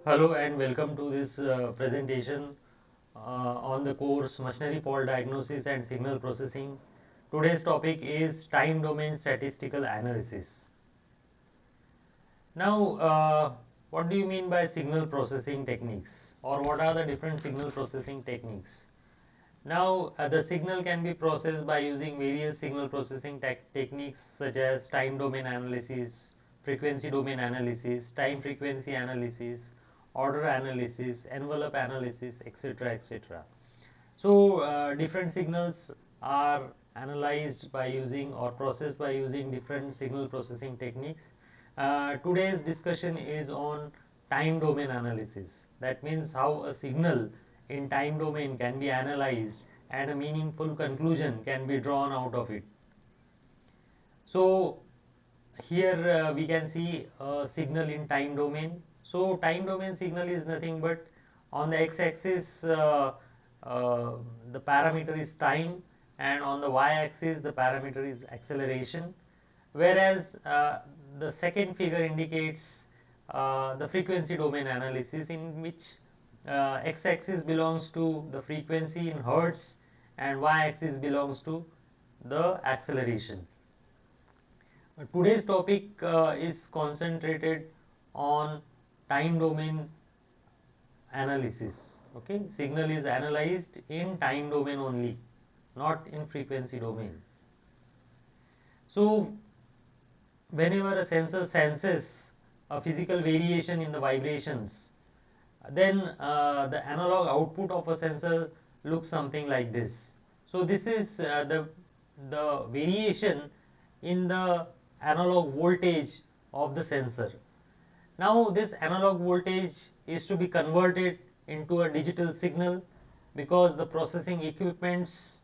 Hello and welcome to this presentation on the course Machinery Fault Diagnosis and Signal Processing. Today's topic is time domain statistical analysis. Now, what do you mean by signal processing techniques, or what are the different signal processing techniques? Now, the signal can be processed by using various signal processing techniques such as time domain analysis, frequency domain analysis, time frequency analysis, order analysis, envelope analysis, etc. etc. So, different signals are analyzed by using or processed by using different signal processing techniques. Today's discussion is on time domain analysis. That means how a signal in time domain can be analyzed and a meaningful conclusion can be drawn out of it. So, here we can see a signal in time domain. So, time domain signal is nothing but on the x-axis the parameter is time, and on the y-axis the parameter is acceleration, whereas the second figure indicates the frequency domain analysis, in which x-axis belongs to the frequency in hertz and y-axis belongs to the acceleration. Today's topic is concentrated on time domain analysis. Okay, signal is analyzed in time domain only, not in frequency domain. So, whenever a sensor senses a physical variation in the vibrations, then the analog output of a sensor looks something like this. So, this is the variation in the analog voltage of the sensor. Now, this analog voltage is to be converted into a digital signal, because the processing equipments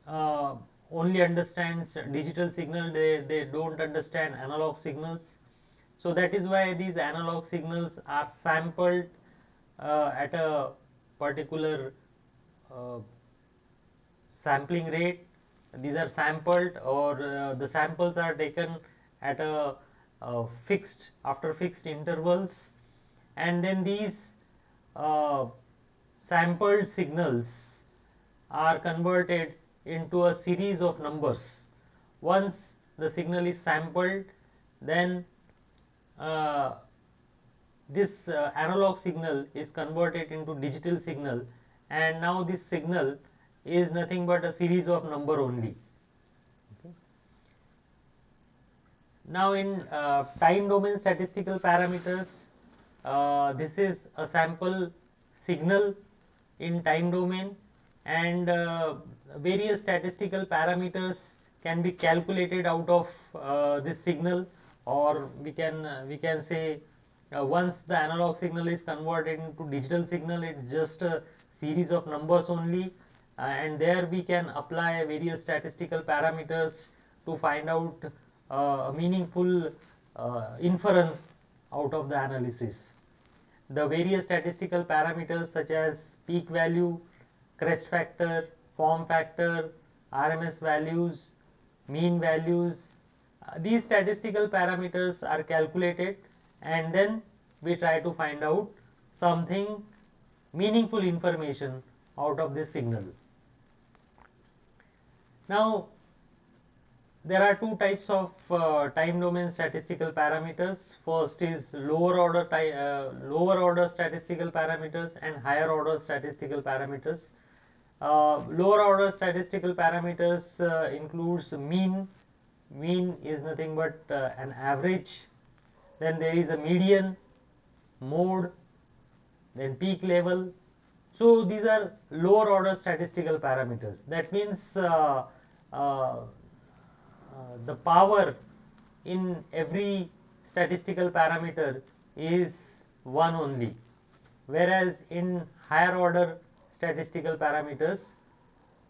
only understands digital signal, they don't understand analog signals. So that is why these analog signals are sampled at a particular sampling rate. These are sampled, or the samples are taken at a after fixed intervals, and then these sampled signals are converted into a series of numbers. Once the signal is sampled, then this analog signal is converted into digital signal, and now this signal is nothing but a series of number only. Okay. Now, in time domain statistical parameters, this is a sample signal in time domain, and various statistical parameters can be calculated out of this signal, or we can say once the analog signal is converted into digital signal, it's just a series of numbers only, and there we can apply various statistical parameters to find out a meaningful inference out of the analysis. The various statistical parameters such as peak value, crest factor, form factor, RMS values, mean values, these statistical parameters are calculated, and then we try to find out something meaningful information out of this signal. Now, there are two types of time domain statistical parameters. First is lower order statistical parameters and higher order statistical parameters. Lower order statistical parameters includes mean. Mean is nothing but an average. Then there is a median, mode, then peak level. So these are lower order statistical parameters. That means the power in every statistical parameter is one only, whereas in higher order statistical parameters,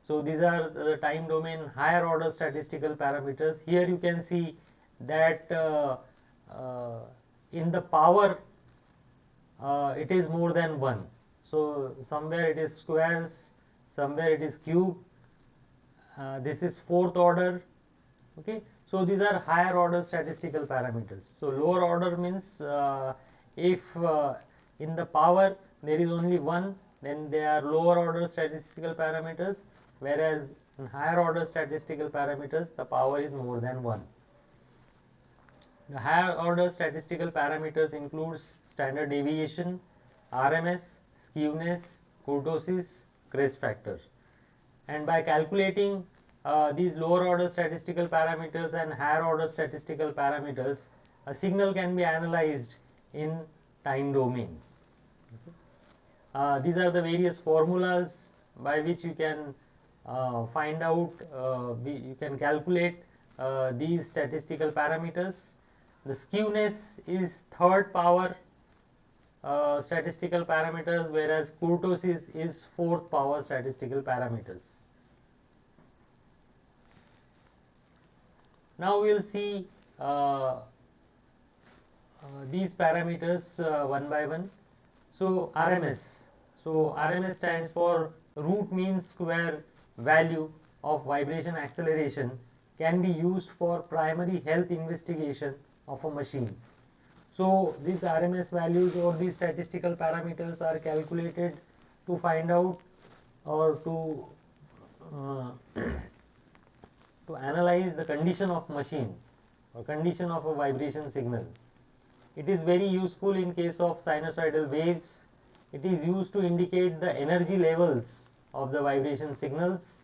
so these are the time domain higher order statistical parameters. Here you can see that in the power it is more than 1. So somewhere it is squares, somewhere it is cube, this is fourth order. Okay, so these are higher order statistical parameters. So lower order means If in the power there is only one, then they are lower order statistical parameters, whereas in higher order statistical parameters the power is more than 1. The higher order statistical parameters includes standard deviation, RMS, skewness, kurtosis, crest factor. And by calculating these lower order statistical parameters and higher order statistical parameters, a signal can be analyzed in time domain. These are the various formulas by which you can find out, you can calculate these statistical parameters. The skewness is third power statistical parameters, whereas kurtosis is fourth power statistical parameters. Now we will see these parameters one by one. So RMS. So RMS stands for root mean square value of vibration acceleration, can be used for primary health investigation of a machine. So these RMS values or these statistical parameters are calculated to find out or to to analyze the condition of machine or condition of a vibration signal. It is very useful in case of sinusoidal waves. It is used to indicate the energy levels of the vibration signals.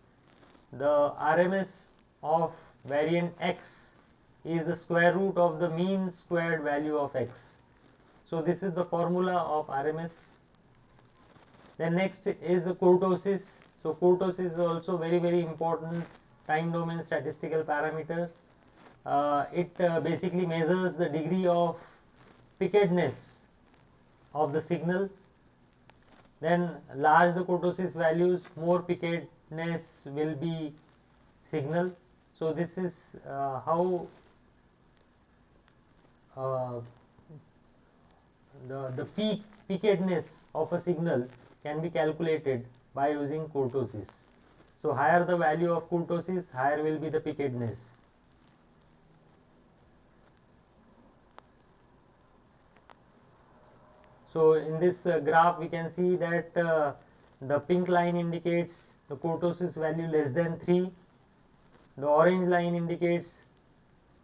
The RMS of variant X is the square root of the mean squared value of X. So this is the formula of RMS. Then next is the kurtosis. So kurtosis is also very important time domain statistical parameter. It basically measures the degree of pickedness of the signal. Then large the kurtosis values, more pickedness will be signal. So this is how the pickedness of a signal can be calculated by using kurtosis. So higher the value of kurtosis, higher will be the pickedness. So in this graph we can see that the pink line indicates the kurtosis value less than 3, the orange line indicates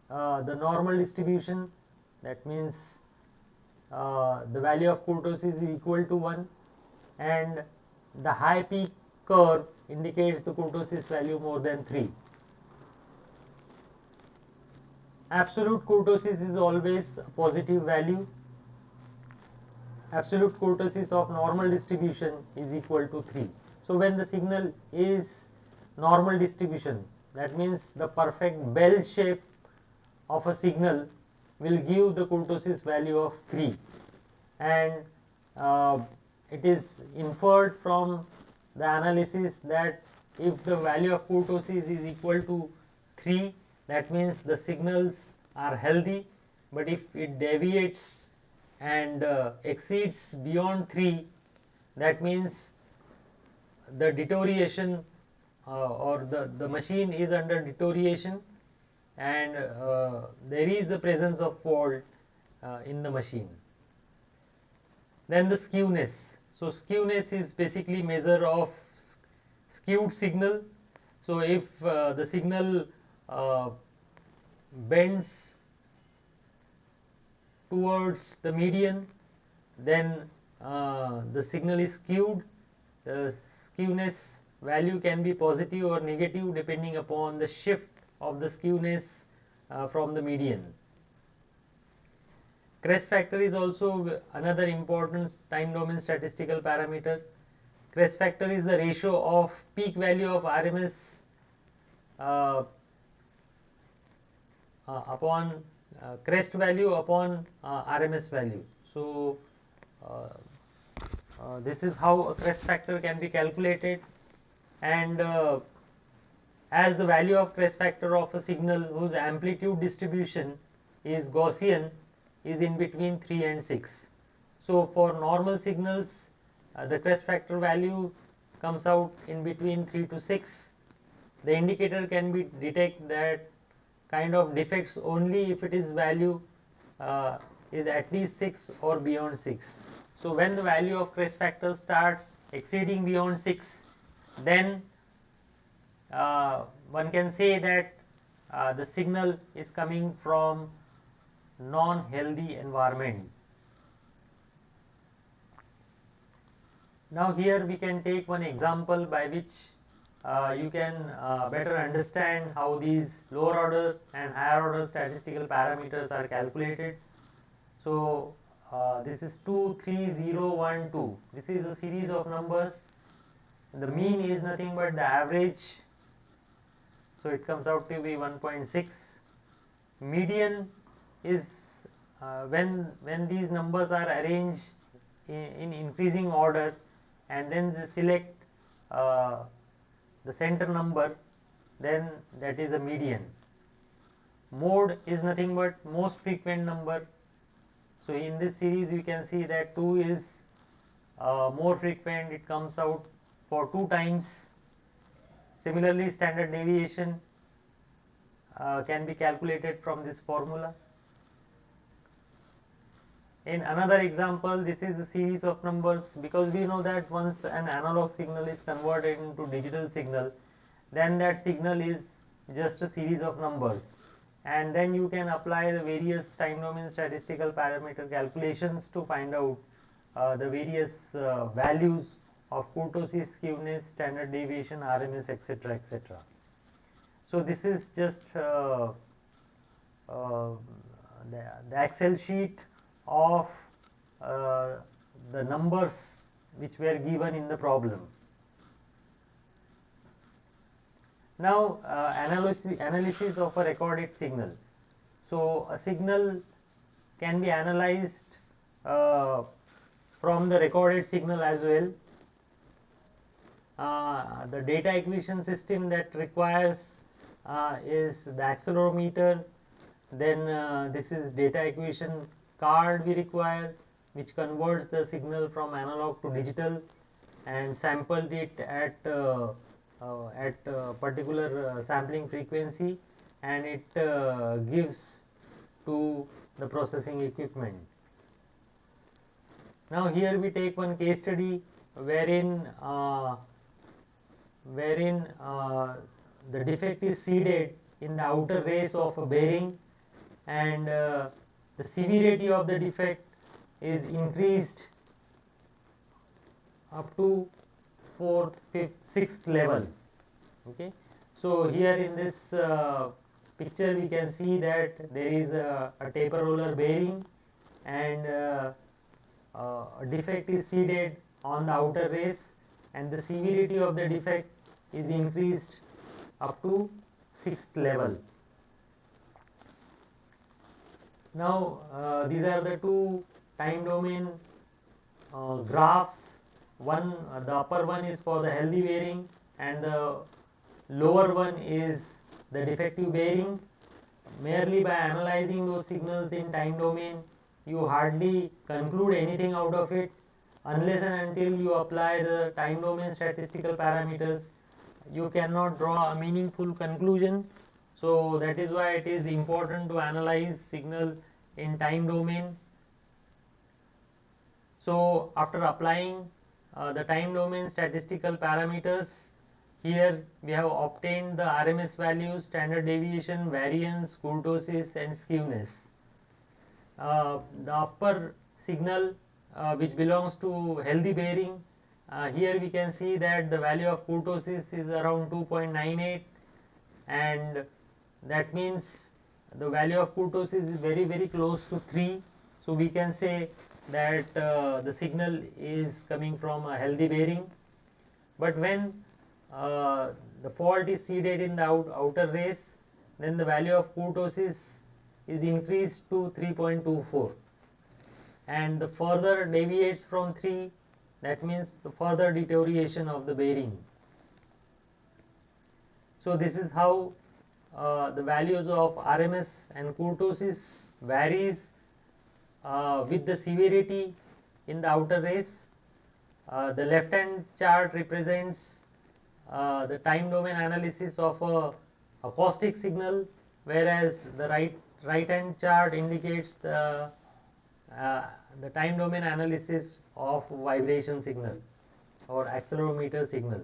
the normal distribution, that means the value of kurtosis is equal to 1, and the high peak curve indicates the kurtosis value more than 3. Absolute kurtosis is always a positive value. Absolute kurtosis of normal distribution is equal to 3. So when the signal is normal distribution, that means the perfect bell shape of a signal will give the kurtosis value of 3, and it is inferred from the analysis that if the value of kurtosis is equal to 3, that means the signals are healthy, but if it deviates and exceeds beyond 3, that means the deterioration or the machine is under deterioration, and there is the presence of fault in the machine. Then the skewness. So skewness is basically measure of skewed signal. So if the signal bends towards the median, then the signal is skewed. The skewness value can be positive or negative depending upon the shift of the skewness from the median. Crest factor is also another important time domain statistical parameter. Crest factor is the ratio of peak value of RMS upon crest value upon RMS value. So this is how a crest factor can be calculated, and as the value of crest factor of a signal whose amplitude distribution is Gaussian is in between 3 and 6. So for normal signals the crest factor value comes out in between 3 to 6. The indicator can be detect that kind of defects only if it is value is at least 6 or beyond 6. So when the value of crest factor starts exceeding beyond 6, then one can say that the signal is coming from non-healthy environment. Now here we can take one example by which you can better understand how these lower order and higher order statistical parameters are calculated. So this is 2, 3, 0, 1, 2. This is a series of numbers. The mean is nothing but the average. So it comes out to be 1.6. Median is when these numbers are arranged in increasing order, and then they select the center number, then that is a median. Mode is nothing but most frequent number. So in this series we can see that 2 is more frequent, it comes out for 2 times. Similarly, standard deviation can be calculated from this formula. In another example, this is a series of numbers, because we know that once an analog signal is converted into digital signal, then that signal is just a series of numbers, and then you can apply the various time domain statistical parameter calculations to find out the various values of kurtosis, skewness, standard deviation, RMS, etc., etc. So this is just the Excel sheet of the numbers which were given in the problem. Now analysis of a recorded signal. So a signal can be analyzed from the recorded signal as well. The data acquisition system that requires is the accelerometer. Then this is data acquisition card we require, which converts the signal from analog to digital and sampled it at particular sampling frequency, and it gives to the processing equipment. Now here we take one case study wherein the defect is seeded in the outer race of a bearing, and the severity of the defect is increased up to 4th, 5th, 6th level. Okay, so here in this picture we can see that there is a taper roller bearing, and a defect is seeded on the outer race, and the severity of the defect is increased up to 6th level. Now these are the two time domain graphs. One, the upper one is for the healthy bearing, and the lower one is the defective bearing. Merely by analyzing those signals in time domain, you hardly conclude anything out of it unless and until you apply the time domain statistical parameters. You cannot draw a meaningful conclusion. So that is why it is important to analyze signal in time domain. So after applying the time domain statistical parameters, here we have obtained the RMS values, standard deviation, variance, kurtosis, and skewness. The upper signal which belongs to healthy bearing, here we can see that the value of kurtosis is around 2.98, and that means the value of kurtosis is very close to 3. So we can say that the signal is coming from a healthy bearing. But when the fault is seeded in the outer race, then the value of kurtosis is increased to 3.24, and the further deviates from 3, that means the further deterioration of the bearing. So this is how the values of RMS and kurtosis varies with the severity in the outer race. The left hand chart represents the time domain analysis of a acoustic signal, whereas the right hand chart indicates the the time domain analysis of vibration signal or accelerometer signal.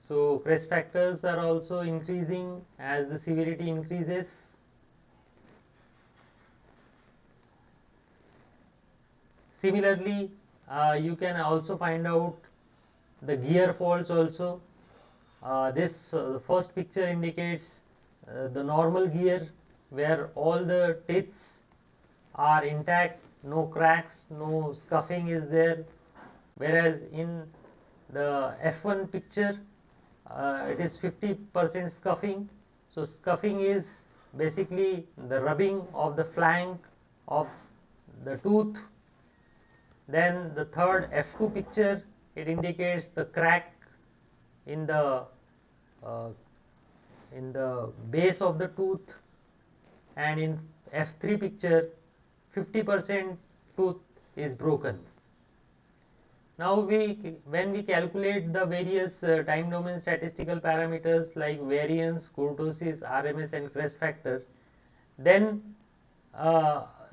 So crest factors are also increasing as the severity increases. Similarly, you can also find out the gear faults also. The first picture indicates the normal gear where all the teeth are intact, no cracks, no scuffing is there, whereas in the F1 picture it is 50% scuffing. So scuffing is basically the rubbing of the flank of the tooth. Then the third F2 picture, it indicates the crack in the uh, base of the tooth, and in F3 picture 50% tooth is broken. Now when we calculate the various time domain statistical parameters like variance, kurtosis, RMS and crest factor, then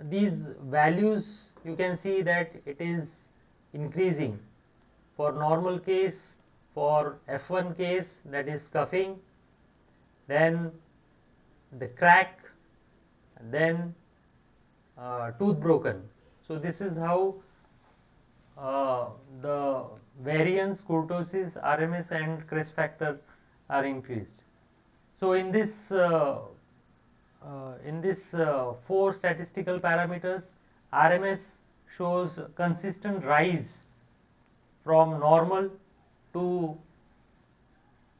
these values you can see that it is increasing. For normal case, for F1 case, that is scuffing, then the crack, then tooth broken. So this is how the variance, kurtosis, RMS and crest factor are increased. So in this four statistical parameters, RMS shows consistent rise from normal to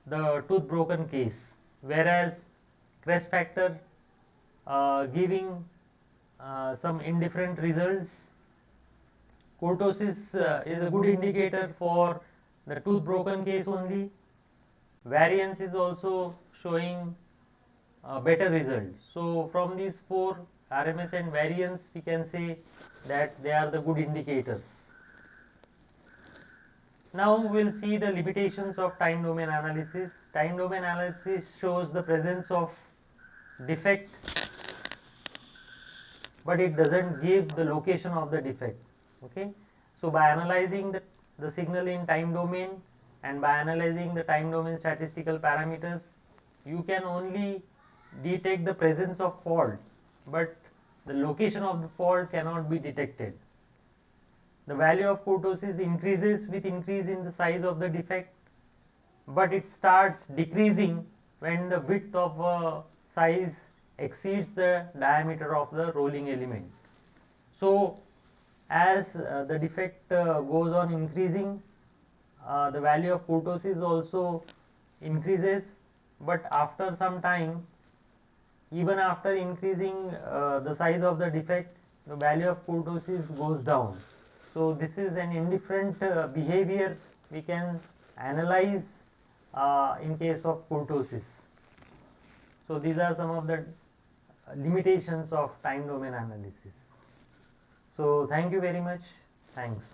the tooth broken case, whereas crest factor giving some indifferent results. Kurtosis is a good indicator for the tooth broken case only. Variance is also showing better results. So from these four, RMS and variance, we can say that they are the good indicators. Now we will see the limitations of time domain analysis. Time domain analysis shows the presence of defect, but it doesn't give the location of the defect. Okay, so by analyzing the signal in time domain and by analyzing the time domain statistical parameters, you can only detect the presence of fault, but the location of the fault cannot be detected. The value of kurtosis increases with increase in the size of the defect, but it starts decreasing when the width of a size exceeds the diameter of the rolling element. So as the defect goes on increasing, the value of kurtosis also increases, but after some time, even after increasing the size of the defect, the value of kurtosis goes down. So this is an indifferent behavior we can analyze in case of kurtosis. So these are some of the limitations of time domain analysis. So thank you very much. Thanks.